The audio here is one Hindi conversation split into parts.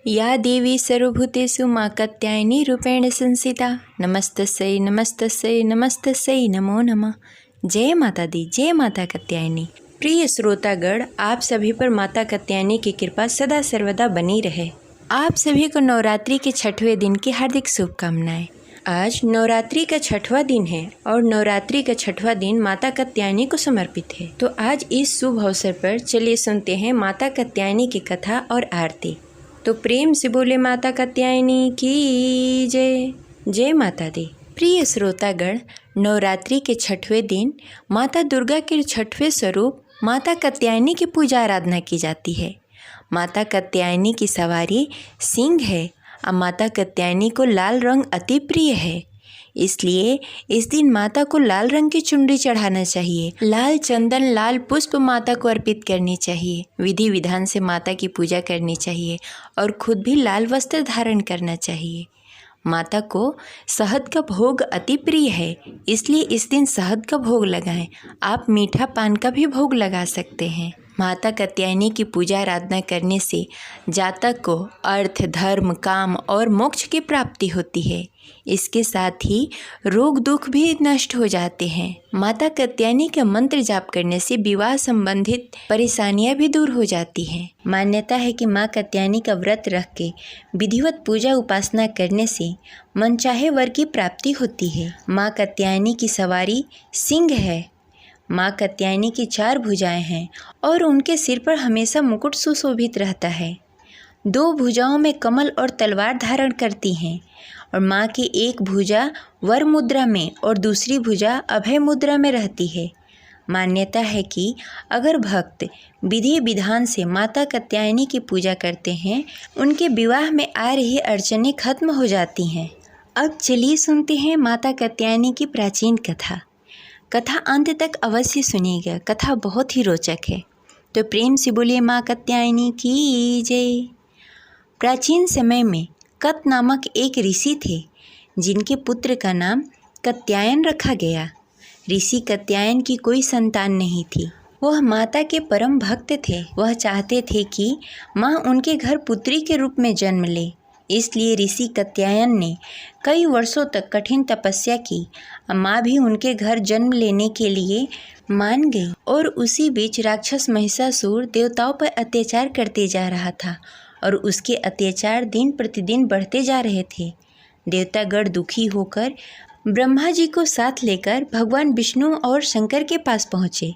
या देवी सर्वभूतेषु मां कात्यायनी रूपेण संस्थिता नमस्तस्यै नमस्तस्यै नमस्तस्यै नमो नमः। जय माता दी, जय माता कात्यायनी। प्रिय श्रोतागण, आप सभी पर माता कात्यायनी की कृपा सदा सर्वदा बनी रहे। आप सभी को नवरात्रि के 6वें दिन की हार्दिक शुभकामनाएं। आज नवरात्रि का 6वां दिन है और नवरात्रि का 6वां दिन माता कात्यायनी को समर्पित है। तो आज इस शुभ अवसर पर चलिए सुनते हैं माता कात्यायनी की कथा और आरती। तो प्रेम से बोले माता कात्यायनी की जय। जय माता दी। प्रिय श्रोतागण, नवरात्रि के 6वें दिन माता दुर्गा के 6वें स्वरूप माता कात्यायनी की पूजा आराधना की जाती है। माता कात्यायनी की सवारी सिंह है और माता कात्यायनी को लाल रंग अति प्रिय है, इसलिए इस दिन माता को लाल रंग की चुनरी चढ़ाना चाहिए। लाल चंदन, लाल पुष्प माता को अर्पित करनी चाहिए। विधि विधान से माता की पूजा करनी चाहिए और खुद भी लाल वस्त्र धारण करना चाहिए। माता को शहद का भोग अति प्रिय है, इसलिए इस दिन शहद का भोग लगाएं। आप मीठा पान का भी भोग लगा सकते हैं। माता कात्यायनी की पूजा आराधना करने से जातक को अर्थ, धर्म, काम और मोक्ष की प्राप्ति होती है। इसके साथ ही रोग दुख भी नष्ट हो जाते हैं। माता कात्यायनी का मंत्र जाप करने से विवाह संबंधित परेशानियां भी दूर हो जाती हैं। मान्यता है कि माँ कात्यायनी का व्रत रख के विधिवत पूजा उपासना करने से मनचाहे वर की प्राप्ति होती है। माँ कात्यायनी की सवारी सिंह है। माँ कात्यायनी की 4 भुजाएं हैं और उनके सिर पर हमेशा मुकुट सुशोभित रहता है। 2 भुजाओं में कमल और तलवार धारण करती हैं और माँ की एक भुजा वर मुद्रा में और दूसरी भुजा अभय मुद्रा में रहती है। मान्यता है कि अगर भक्त विधि विधान से माता कात्यायनी की पूजा करते हैं, उनके विवाह में आ रही अड़चनें खत्म हो जाती हैं। अब चलिए सुनते हैं माता कात्यायनी की प्राचीन कथा। कथा अंत तक अवश्य सुनिएगा, कथा बहुत ही रोचक है। तो प्रेम से बोलिए माँ कात्यायनी की जय। प्राचीन समय में कत नामक एक ऋषि थे, जिनके पुत्र का नाम कात्यायन रखा गया। ऋषि कात्यायन की कोई संतान नहीं थी। वह माता के परम भक्त थे। वह चाहते थे कि माँ उनके घर पुत्री के रूप में जन्म ले। इसलिए ऋषि कात्यायन ने कई वर्षों तक कठिन तपस्या की। माँ भी उनके घर जन्म लेने के लिए मान गई और उसी बीच राक्षस महिषासुर देवताओं पर अत्याचार करते जा रहा था और उसके अत्याचार दिन प्रतिदिन बढ़ते जा रहे थे। देवतागण दुखी होकर ब्रह्मा जी को साथ लेकर भगवान विष्णु और शंकर के पास पहुँचे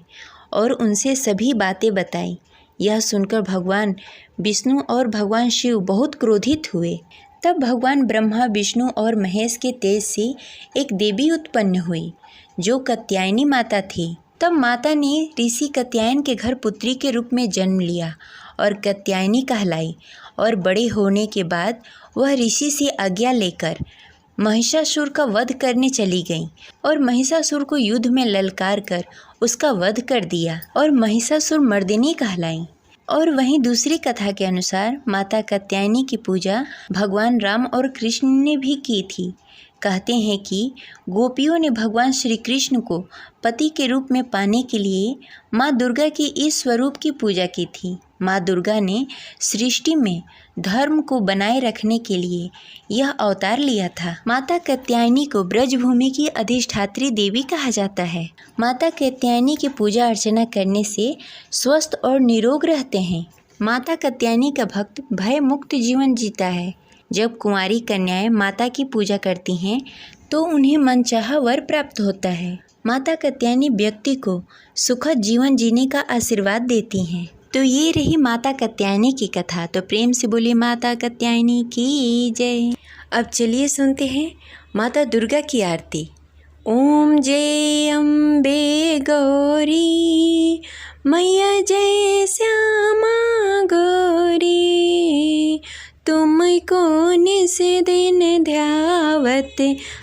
और उनसे सभी बातें बताई। यह सुनकर भगवान विष्णु और भगवान शिव बहुत क्रोधित हुए। तब भगवान ब्रह्मा, विष्णु और महेश के तेज से एक देवी उत्पन्न हुई, जो कात्यायनी माता थी। तब माता ने ऋषि कात्यायन के घर पुत्री के रूप में जन्म लिया और कात्यायनी कहलाई। और बड़े होने के बाद वह ऋषि से आज्ञा लेकर महिषासुर का वध करने चली गई और महिषासुर को युद्ध में ललकार कर उसका वध कर दिया और महिषासुर मर्दिनी कहलाई। और वहीं दूसरी कथा के अनुसार माता कात्यायनी की पूजा भगवान राम और कृष्ण ने भी की थी। कहते हैं कि गोपियों ने भगवान श्री कृष्ण को पति के रूप में पाने के लिए माँ दुर्गा के इस स्वरूप की पूजा की थी। माँ दुर्गा ने सृष्टि में धर्म को बनाए रखने के लिए यह अवतार लिया था। माता कात्यायनी को ब्रजभूमि की अधिष्ठात्री देवी कहा जाता है। माता कात्यायनी की पूजा अर्चना करने से स्वस्थ और निरोग रहते हैं। माता कात्यायनी का भक्त भय मुक्त जीवन जीता है। जब कुंवारी कन्याएं माता की पूजा करती हैं तो उन्हें मनचाहा वर प्राप्त होता है। माता कात्यायनी व्यक्ति को सुखद जीवन जीने का आशीर्वाद देती हैं। तो ये रही माता कात्यायनी की कथा। तो प्रेम से बोलिए माता कात्यायनी की जय। अब चलिए सुनते हैं माता दुर्गा की आरती। ओम जय अम्बे गौरी मैया जय श्यामा गौरी, तुमको निस दिन ध्यावत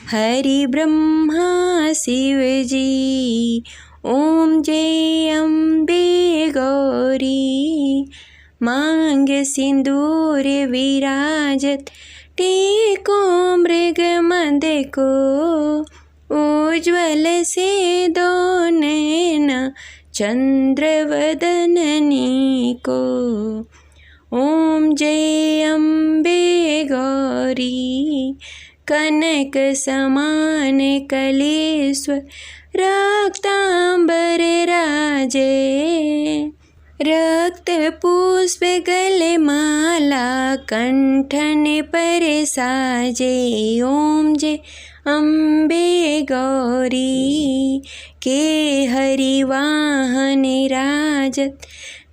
हरि ब्रह्मा शिव जी। ओम जय अम्बे गौरी मांग सिंदूर विराजत, टेको मृग मद को उज्ज्वल से दो नैना चंद्र वदननी को। ओम जय अम्बे गौरी। कनक समान कलेश्वर रक्तांबर राजे। रक्त पुष्प गले माला कंठन पर साजे। ओम जय अम्बे गौरी। के हरिवाहन राजत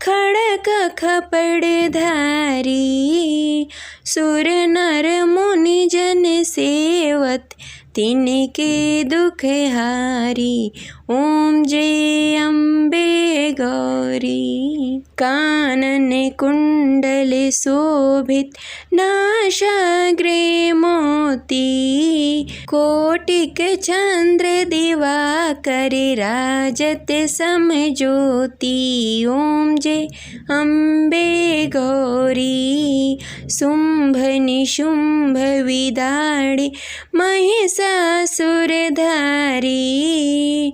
खड़क खपड़ धारी। सुर नर मुनि जन सेवत तिनके दुख हारी। ओम जय अम्बे गौरी। कानन कुंडल शोभित नासाग्रे मोती। कोटिक चंद्र दिवाकर राजत समज्योति। ओम जय अम्बे गौरी। शुंभ निशुंभ विदाड़े महिषासुर धारी।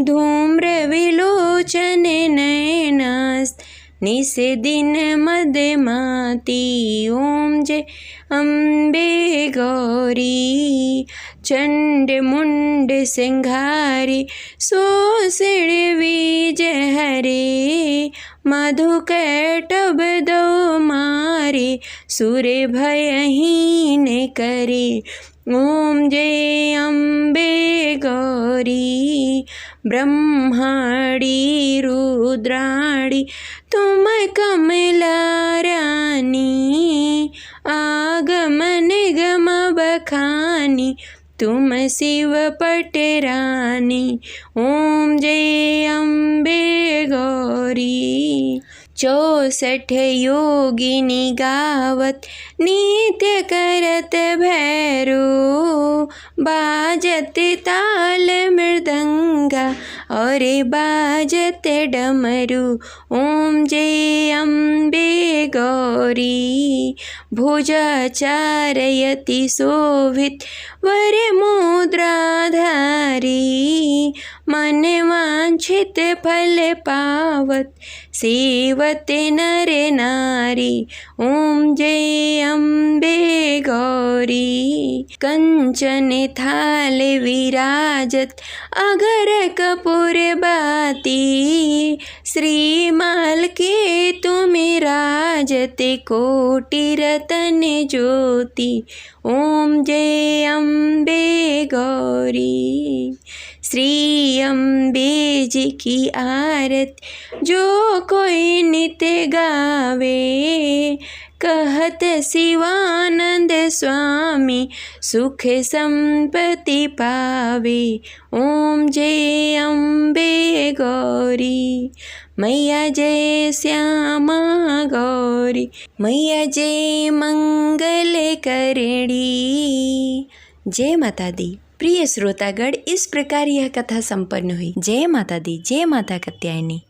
धूम्र विलोचन नयनास निस दिन मदमाती। ओम जय अम्बे गौरी। चंड मुंड सिंघारी शोषण बीज हरे। मधुकैटभ दो मारे सुर भयहीन करे। ओम जय अम्बे गौरी। ब्रह्माणी रुद्राणी तुम कमला रानी। आगम निगम बखानी तुम शिव पटरानी। ओम जय अम्बे गौरी। 64 योगिनी गावत नित्य करत भैरो। बाजत ताल मृदंगा और बाजत डमरू। ओम जय अम्बे गौरी। भुजा चारयति शोभित वर मुद्राधारी। मन वांछित फल पावत सेवत नर नारी। ओम जय अम्बे गौरी। कंचन थाल विराजत अगर कपूर बाती। श्रीमाल के तुम राजत कोटि रतन ज्योति। ओम जय अम्बे गौरी। श्री अम्बे जी की आरत जो कोई नित्य गावे। कहत शिवानंद स्वामी सुख संपत्ति पावे। ओम जय अम्बे गौरी। मैया जय श्यामा गौरी। मैया जय मंगल करणी। जय माता दी। प्रिय श्रोतागण, इस प्रकार यह कथा संपन्न हुई। जय माता दी, जय माता कात्यायनी।